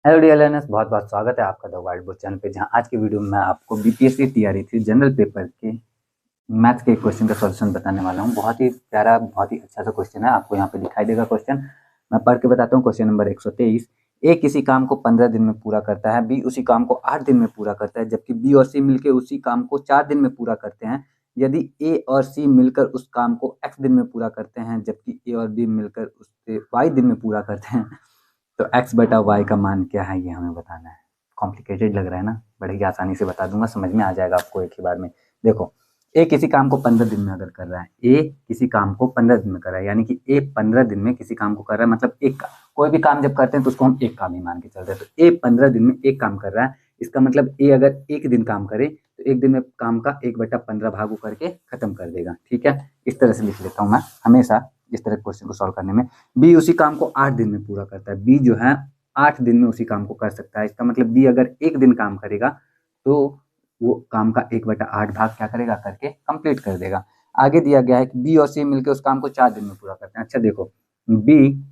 Hello dear learners, बहुत बहुत स्वागत है आपका द वाइल्ड बुक चैनल पे। जहां आज की वीडियो में मैं आपको BPSC TRE three general paper के मैथ्स के क्वेश्चन का सॉल्यूशन बताने वाला हूं। बहुत ही प्यारा, बहुत ही अच्छा सा क्वेश्चन है। आपको यहाँ पे दिखाई देगा क्वेश्चन। मैं पढ़ के बताता हूँ। Question number 123। ए किसी काम को 15 दिन में पूरा करता है, बी उसी काम को 8 दिन में पूरा करता है, जबकि बी और सी मिलकर उसी काम को 4 दिन में पूरा करते हैं। यदि ए और सी मिलकर उस काम को x दिन में पूरा करते हैं, जबकि ए और बी मिलकर उससे y दिन में पूरा करते हैं, तो x बटा y का मान क्या है, ये हमें बताना है। कॉम्प्लिकेटेड लग रहा है ना? बड़े ही आसानी से बता दूंगा, समझ में आ जाएगा आपको एक ही बार में। देखो, ए किसी काम को 15 दिन में अगर कर रहा है, ए किसी काम को 15 दिन में कर रहा है, यानी कि ए 15 दिन में किसी काम को कर रहा है, मतलब एक कोई भी काम जब करते हैं तो उसको हम एक काम ही मान के चलते हैं। तो ए 15 दिन में एक काम कर रहा है, इसका मतलब ए अगर एक दिन काम करे तो एक दिन में काम का 1/15 भाग करके खत्म कर देगा। ठीक है, इस तरह से लिख लेता हूँ मैं हमेशा इस तरह क्वेश्चन को सॉल्व करने में। बी उसी काम को 8 दिन में पूरा करता है, बी जो है 8 दिन में उसी काम को कर सकता है। इसका मतलब बी अगर एक दिन काम करेगा तो वो काम का 1/8 भाग क्या करेगा, करके कंप्लीट कर देगा। आगे दिया गया है कि बी और सी मिलकर उस काम को 4 दिन में पूरा करते हैं। अच्छा देखो, बी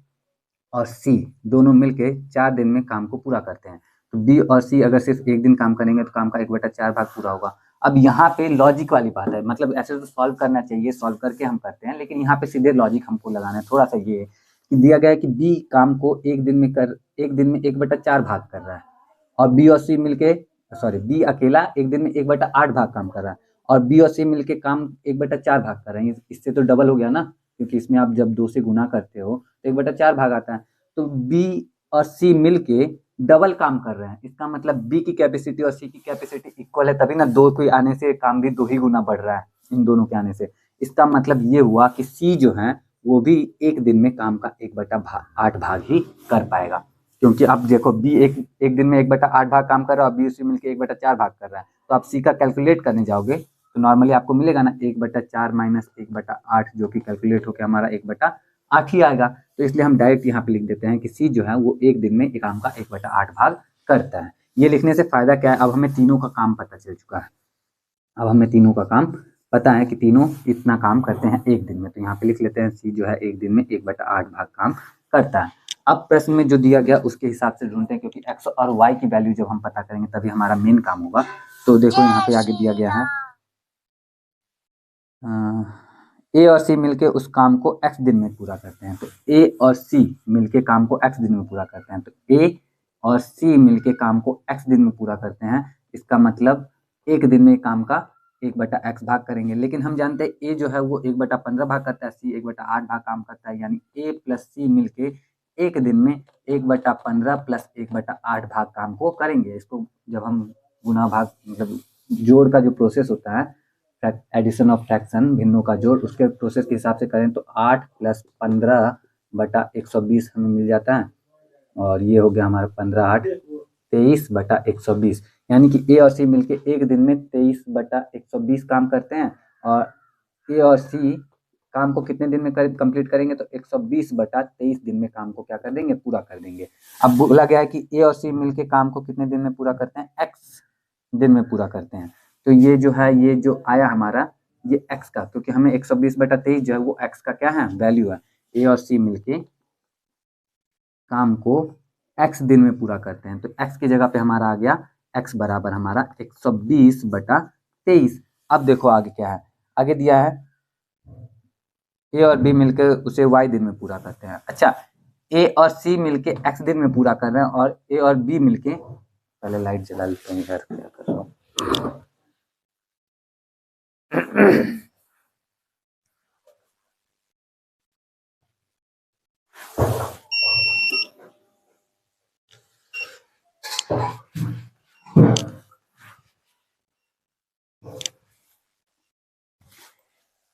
और सी दोनों मिलके 4 दिन में काम को पूरा करते हैं। तो बी और सी अगर सिर्फ एक दिन काम करेंगे तो काम का 1/4 भाग पूरा होगा। अब यहाँ पे लॉजिक वाली बात है, मतलब ऐसे तो सॉल्व करना चाहिए, सॉल्व करके हम करते हैं, लेकिन यहाँ पे सीधे लॉजिक हमको लगाना है। थोड़ा सा ये कि दिया गया है कि बी काम को एक दिन में 1/4 भाग कर रहा है, और बी और सी मिलके, सॉरी, बी अकेला एक दिन में 1/8 भाग काम कर रहा है, और बी और सी मिलके काम 1/4 भाग कर रहे हैं। इससे तो डबल हो गया ना, क्योंकि इसमें आप जब 2 से गुना करते हो तो 1/4 भाग आता है। तो बी और सी मिलके डबल काम कर रहे हैं। इसका मतलब बी की कैपेसिटी और सी की कैपेसिटी इक्वल है, तभी ना दो कोई आने से काम भी 2 ही गुना बढ़ रहा है इन दोनों के आने से। इसका मतलब ये हुआ कि सी जो है वो भी एक दिन में काम का 1/8 भाग ही कर पाएगा, क्योंकि आप देखो बी एक दिन में 1/8 भाग काम कर रहा है और बी सी मिलकर 1/4 भाग कर रहा है। तो आप सी का कैलकुलेट करने जाओगे तो नॉर्मली आपको मिलेगा ना 1/4 माइनस 1/8, जो कि कैलकुलेट होकर हमारा 1/8 ही आएगा। तो इसलिए हम डायरेक्ट यहाँ पे लिख देते हैं कि सी जो है वो एक दिन में एक काम का 1/8 भाग करता है। ये लिखने से फायदा क्या है, अब हमें तीनों का काम पता चल चुका है। अब हमें तीनों का काम पता है कि तीनों इतना काम करते हैं एक दिन में। तो यहाँ पे लिख लेते हैं सी जो है एक दिन में 1/8 भाग काम करता है। अब प्रश्न में जो दिया गया उसके हिसाब से ढूंढते हैं, क्योंकि एक्स और वाई की वैल्यू जब हम पता करेंगे तभी हमारा मेन काम होगा। तो देखो यहाँ पे आगे दिया गया है, ए और सी मिलके उस काम को एक्स दिन में पूरा करते हैं। तो ए और सी मिलके काम को एक्स दिन में पूरा करते हैं। तो ए और सी मिलके काम को एक्स दिन में पूरा करते हैं। इसका मतलब एक दिन में काम का 1/x भाग करेंगे। लेकिन हम जानते हैं ए जो है वो 1/15 भाग करता है, सी 1/8 भाग काम करता है, यानी ए प्लस सी मिलके एक दिन में 1/15 प्लस 1/8 भाग काम को करेंगे। इसको जब हम गुना भाग, मतलब जोड़ का जो प्रोसेस होता है, एडिशन ऑफ फ्रैक्शन, भिन्नों का जोड़, उसके प्रोसेस के हिसाब से करें तो 8 + 15/120 हमें मिल जाता है। और ये हो गया हमारा 15 × 8 23/120, यानी कि ए और सी मिलके एक दिन में 23/120 काम करते हैं। और ए और सी काम को कितने दिन में कंप्लीट करेंगे, तो 120/23 दिन में काम को क्या कर देंगे, पूरा कर देंगे। अब बोला गया है कि ए और सी मिलके काम को कितने दिन में पूरा करते हैं, एक्स दिन में पूरा करते हैं। तो ये जो है, ये जो आया हमारा, ये एक्स का, क्योंकि हमें 120/23 जो है वो एक्स का क्या है, वैल्यू है। ए और सी मिलके काम को एक्स दिन में पूरा करते हैं। तो एक्स की जगह पे हमारा आ गया एक्स बराबर हमारा 120/23। अब देखो आगे क्या है, आगे दिया है ए और बी मिलकर उसे वाई दिन में पूरा करते हैं। अच्छा, ए और सी मिलके एक्स दिन में पूरा कर रहे हैं, और ए और बी मिलके, पहले लाइट जला लेते हैं यार, क्या कर रहा हूँ।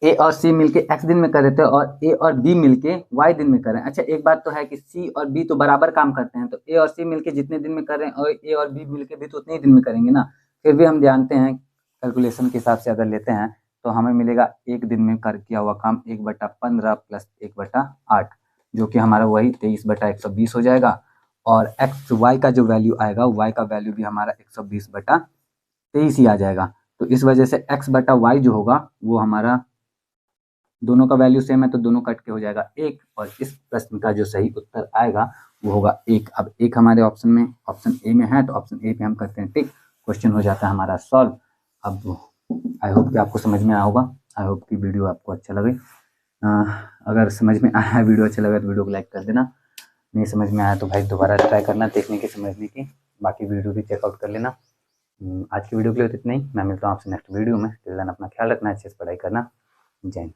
ए और सी मिलके एक्स दिन में कर रहे थे और ए और बी मिलके वाई दिन में कर रहे हैं। अच्छा, एक बात तो है कि सी और बी तो बराबर काम करते हैं, तो ए और सी मिलके जितने दिन में कर रहे हैं और ए और बी मिलके भी तो उतने ही दिन में करेंगे ना। फिर भी हम जानते हैं कैलकुलेशन के हिसाब से अगर लेते हैं तो हमें मिलेगा एक दिन में कर किया हुआ काम 1/15 + 1/8, जो कि हमारा वही 23/120 हो जाएगा। और एक्स वाई का जो वैल्यू आएगा, वाई का वैल्यू भी हमारा 120/23 ही आ जाएगा। तो इस वजह से x/y जो होगा वो हमारा, दोनों का वैल्यू सेम है तो दोनों कट के हो जाएगा 1, और इस प्रश्न का जो सही उत्तर आएगा वो होगा 1। अब 1 हमारे ऑप्शन में, ऑप्शन ए में है, तो ऑप्शन ए पे हम करते हैं टिक, क्वेश्चन हो जाता है हमारा सॉल्व। अब आई होप कि आपको समझ में आया होगा, आई होप कि वीडियो आपको अच्छा लगे। अगर समझ में आया, वीडियो अच्छा लगा तो वीडियो को लाइक कर देना, नहीं समझ में आया तो भाई दोबारा ट्राई करना, देखने की, समझने की, बाकी वीडियो भी चेकआउट कर लेना। आज की वीडियो के लिए तो इतना ही, मैं मिलता हूँ आपसे नेक्स्ट वीडियो में। टिल देन अपना ख्याल रखना, अच्छे से पढ़ाई करना। जय हिंद।